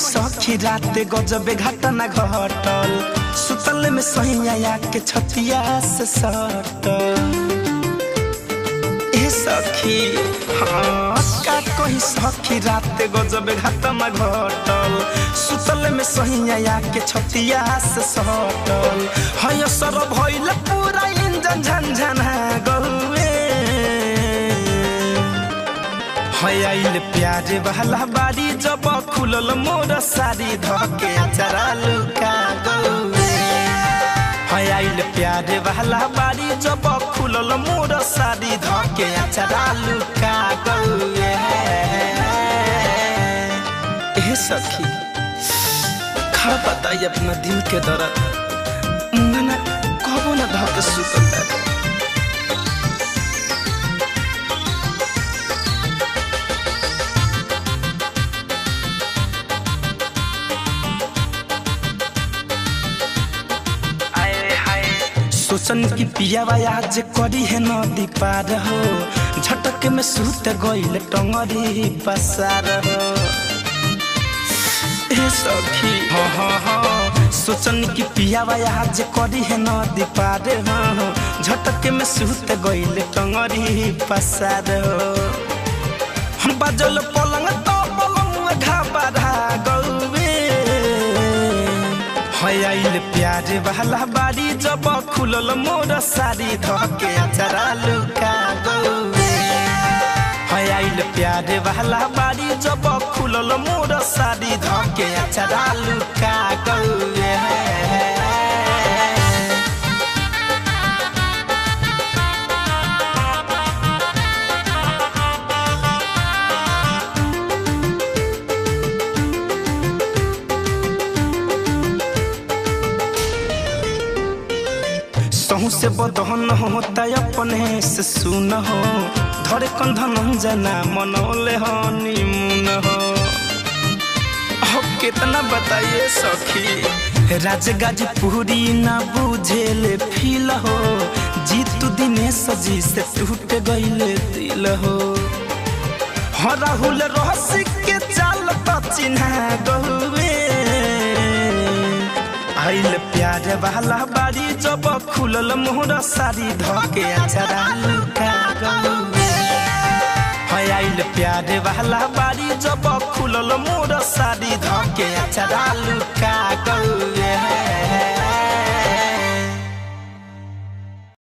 सखी रात गजबे घटना घटल सुतल में सैया के छतिया से सटल ए सखी हाँ का कही सखी रात गजबे घटना घटल सुतल में सैया के छतिया से सटल हय सर भइल पूरा इंजन झनझना गौए हयाइल प्यारे वाला बारी जब खुलल मोर सारी धके चरा लुका गौए हयाइल प्यारे वाला बारी जब खुलल मोर सारी धके चरा लुका गौए ए सखी खा बताई अपना दिल के दर्द मना कबो न धके सुतता सोचन की पियावा आज करी है नदी पार हो झटक में सूत गइल टंगरी पसार हो ए सखी हाँ हाँ हाँ सोचन की पियावा आज करी है नदी पार हो झटक में सूत गइल टंगरी पसार हो हम बाजल पलंग तो पलंग घाबरा गौवे हयाइल प्यारे वाला बारी जब खुलल मोर सारी धके चरा लुका गौए हयाइल प्यारे वाला बारी जब खुलल मोर सारी धके चरा लुका गौए से बदहन होता अपने से सुन हो धरे कंधन जना मनोले हनीमून हो अब कितना बताइए सखी राज गाजीपुरी ना बुझेले फील हो जीतू दिनेश जी से टूट गइले दिल हो हो राहुल रहसी के चाल तो चिन्हा गहुए आइल प्यारे वाला बारी जब खुलल मोर सारी धके चरा लुका गौए आइल प्यारे वाला बारी जब खुलल मोर सारी धके चरा लुका